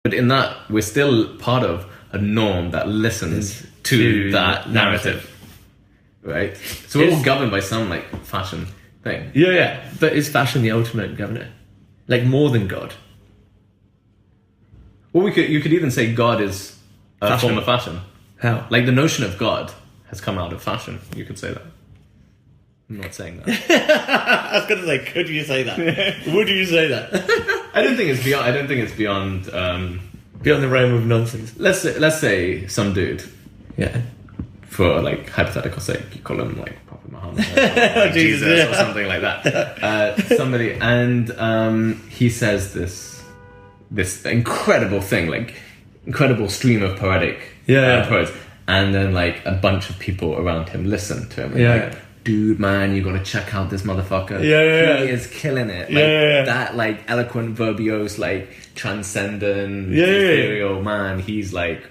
But in that, we're still part of a norm that listens to that narrative. Right? So we're all governed by some like fashion thing. Yeah. But is fashion the ultimate governor? Like more than God? Well, you could even say God is a form of fashion. How? Like the notion of God has come out of fashion. You could say that. I'm not saying that. I was going to say, could you say that? Would you say that? I don't think it's beyond. Beyond the realm of nonsense. Let's say some dude. Yeah. For like hypothetical sake, you call him like Prophet Muhammad or like Jesus or something like that. Somebody, and he says this incredible thing, like incredible stream of poetic prose, and then like a bunch of people around him listen to him. And like, dude, man, you gotta check out this motherfucker. He is killing it. Like that, like eloquent, verbose, like transcendent, ethereal man. He's like.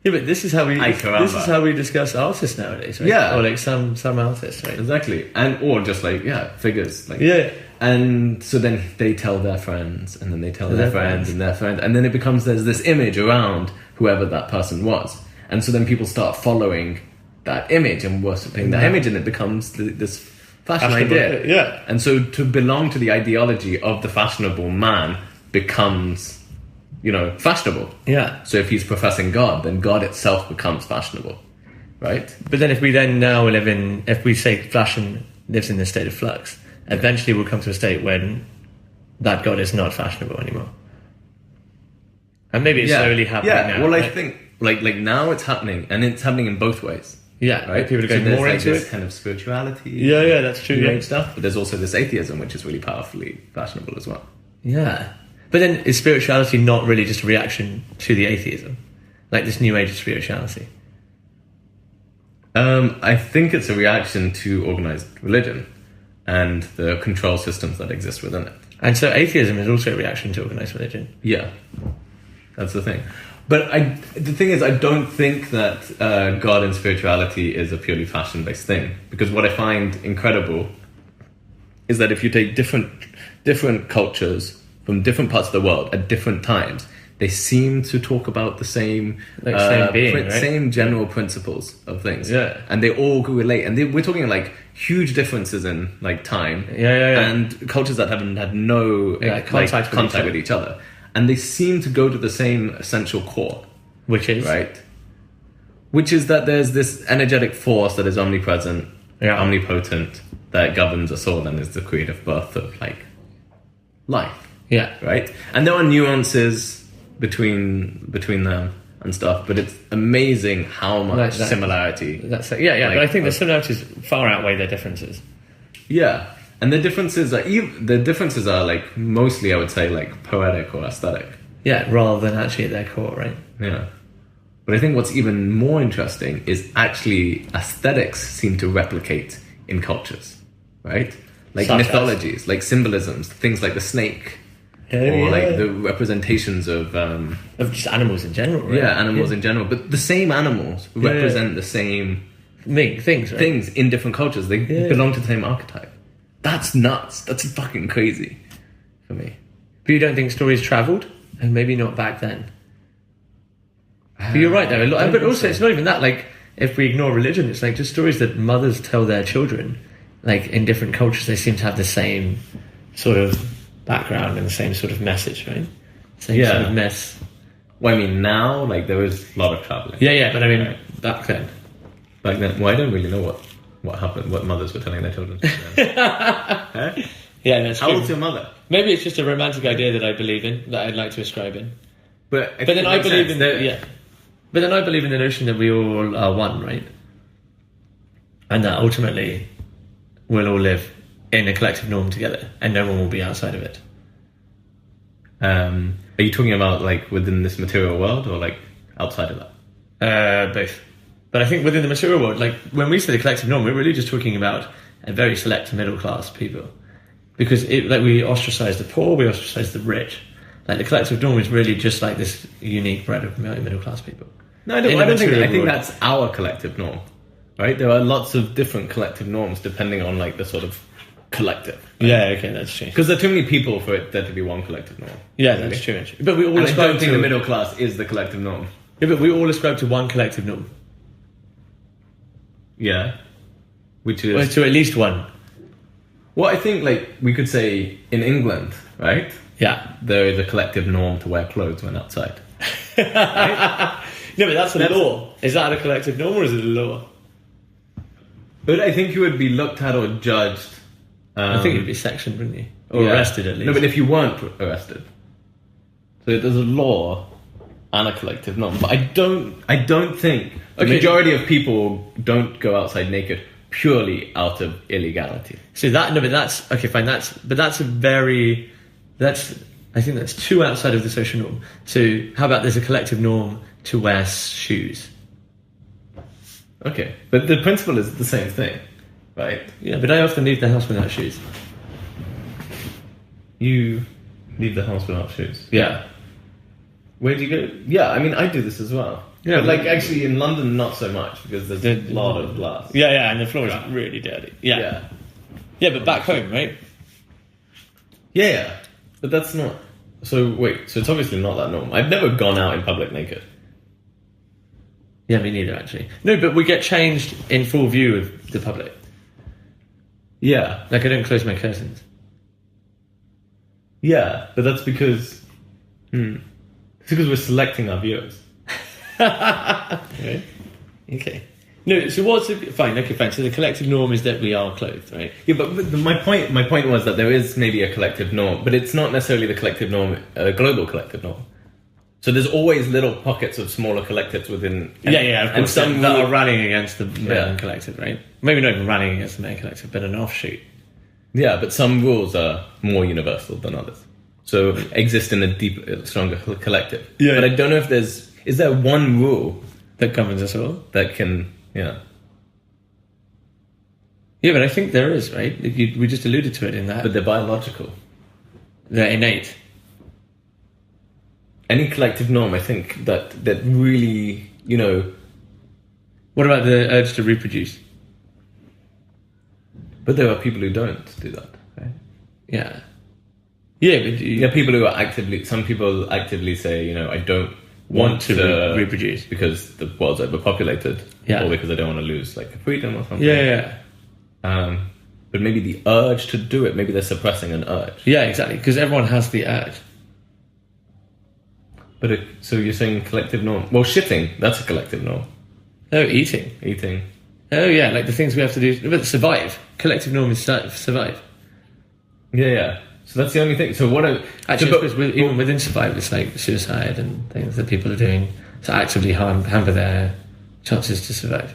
Yeah, but this is how we discuss artists nowadays, right? Yeah, or like some artists, right? Exactly, or just like figures, like And so then they tell their friends, and then they tell their friends and their friends, and then it becomes there's this image around whoever that person was, and so then people start following that image and worshipping that image, and it becomes this fashion idea. Yeah, and so to belong to the ideology of the fashionable man becomes. Fashionable. Yeah. So if he's professing God, then God itself becomes fashionable, right? But then if we if we say fashion lives in this state of flux, eventually we'll come to a state when that God is not fashionable anymore. And maybe it's slowly happening now. Well, I think like now it's happening, and it's happening in both ways. Yeah, right. People are going more into this kind of spirituality. Yeah, that's true. New age stuff, but there's also this atheism, which is really powerfully fashionable as well. Yeah. But then is spirituality not really just a reaction to the atheism? Like this new age of spirituality? I think it's a reaction to organized religion and the control systems that exist within it. And so atheism is also a reaction to organized religion? Yeah, that's the thing. But the thing is, I don't think that God and spirituality is a purely fashion-based thing. Because what I find incredible is that if you take different cultures from different parts of the world at different times, they seem to talk about the same same general principles of things. Yeah. And they all relate. And we're talking like huge differences in like time. And cultures that haven't had no contact with each other. And they seem to go to the same essential core. Which is? Right? Which is that there's this energetic force that is omnipresent, omnipotent, that governs us all and is the creative birth of like life. Yeah. Right? And there are nuances between them and stuff, but it's amazing how much similarity. But I think the similarities far outweigh their differences. Yeah. And the differences are like mostly, I would say, like poetic or aesthetic. Yeah, rather than actually at their core, right? Yeah. But I think what's even more interesting is actually aesthetics seem to replicate in cultures, right? Like mythologies, like symbolisms, things like the snake. Like the representations of just animals in general, right? Yeah, animals in general. But the same animals represent the same things, right? Things in different cultures. They belong to the same archetype. That's nuts. That's fucking crazy for me. But you don't think stories travelled? And maybe not back then. But you're right though. But also it's not even that. Like if we ignore religion, it's like just stories that mothers tell their children. Like in different cultures, they seem to have the same sort of background and the same sort of message, right? Same sort of mess. Well, I mean, now, like, there was a lot of travelling. Yeah, but I mean, back then. Back then, well, I don't really know what happened, what mothers were telling their children. Huh? Yeah, that's How true. old's your mother? Maybe it's just a romantic idea that I believe in, that I'd like to ascribe in. But then I believe in But then I believe in the notion that we all are one, right? And that ultimately we'll all live in a collective norm together, and no one will be outside of it. Are you talking about like within this material world, or like outside of that? Both. But I think within the material world, like when we say the collective norm, we're really just talking about a very select middle class people, because we ostracize the poor, we ostracize the rich. Like the collective norm is really just like this unique breed of middle class people. No, I think that's our collective norm, right? There are lots of different collective norms depending on like the sort of collective. Yeah, okay, that's true. Because there are too many people for it there to be one collective norm. Yeah, that's true. Actually. But we all And I ascribe don't think to the middle class is the collective norm. Yeah, but we all ascribe to one collective norm. Yeah. Which is... Or to at least one. Well, I think, like, we could say in England, right? Yeah. There is a collective norm to wear clothes when outside. No, but that's a law. Is that a collective norm or is it a law? But I think you would be looked at or judged. I think you'd be sectioned, wouldn't you? Or arrested at least. No, but if you weren't arrested. So there's a law and a collective norm. But I don't think the majority of people don't go outside naked purely out of illegality. So but that's okay, fine. I think that's too outside of the social norm. So how about there's a collective norm to wear shoes? Okay, but the principle is the same thing, right? Yeah, but I often leave the house without shoes. You leave the house without shoes? Yeah. Where do you go? Yeah, I mean, I do this as well. Yeah, but actually in London, not so much, because there's a lot of glass. Yeah, and the floor is really dirty. Yeah. Yeah, but back home, right? Yeah, but that's not... So, wait, so it's obviously not that normal. I've never gone out in public naked. Yeah, me neither, actually. No, but we get changed in full view of the public. Yeah. Like, I don't close my curtains. Yeah, but that's because... It's because we're selecting our viewers. Right? Okay. No, so what's... Fine. So the collective norm is that we are clothed, right? Yeah, but my point was that there is maybe a collective norm, but it's not necessarily the collective norm, a global collective norm. So there's always little pockets of smaller collectives within... Of course. And some that are rallying against the main collective, right? Maybe not even rallying against the main collective, but an offshoot. Yeah, but some rules are more universal than others. So exist in a deeper, stronger collective. Yeah. But I don't know if there's... Is there one rule that governs us all? That can... Yeah. Yeah, but I think there is, right? We just alluded to it in that. But they're biological. They're innate. Any collective norm, I think, that really, What about the urge to reproduce? But there are people who don't do that, right? Yeah. Yeah, but... people who are actively... Some people actively say, I don't want to reproduce. Because the world's overpopulated. Yeah. Or because I don't want to lose, freedom or something. Yeah. But maybe the urge to do it, maybe they're suppressing an urge. Yeah, exactly, because everyone has the urge. But so you're saying collective norm? Well, shitting, that's a collective norm. Oh, eating. Oh, yeah, like the things we have to do. But survive. Collective norm is survive. Yeah. So that's the only thing. So what... Actually, even within survive, it's like suicide and things that people are doing to actively hamper their chances to survive.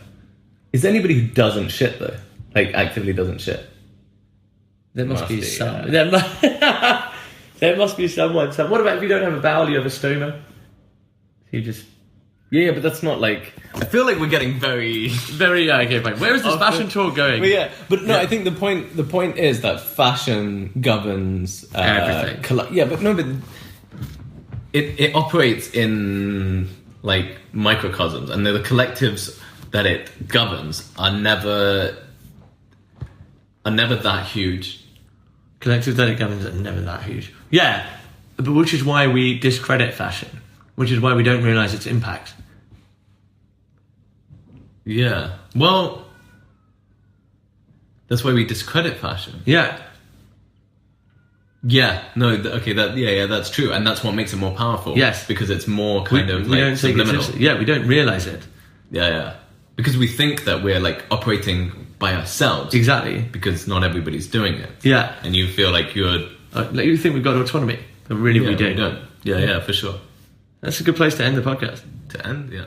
Is there anybody who doesn't shit, though? Actively doesn't shit? There must be some. Yeah. There must be someone. What about if you don't have a bowel, you have a stoma? You just... Yeah, but that's not I feel like we're getting very... Very, okay, fine. Where is this fashion talk going? But I think the point is that fashion governs... everything. But it operates in, microcosms, and the collectives that it governs are never that huge. Collectives that it governs are never that huge. Yeah, but which is why we discredit fashion. Which is why we don't realise its impact. Yeah. Well, that's why we discredit fashion. Yeah. Yeah. No. That's true, and that's what makes it more powerful. Yes, because it's more subliminal. We don't realise it. Yeah. Because we think that we're operating by ourselves. Exactly. Because not everybody's doing it. Yeah. And you feel like you're... you think we've got autonomy, but really we don't. Yeah, for sure. That's a good place to end the podcast. To end, yeah.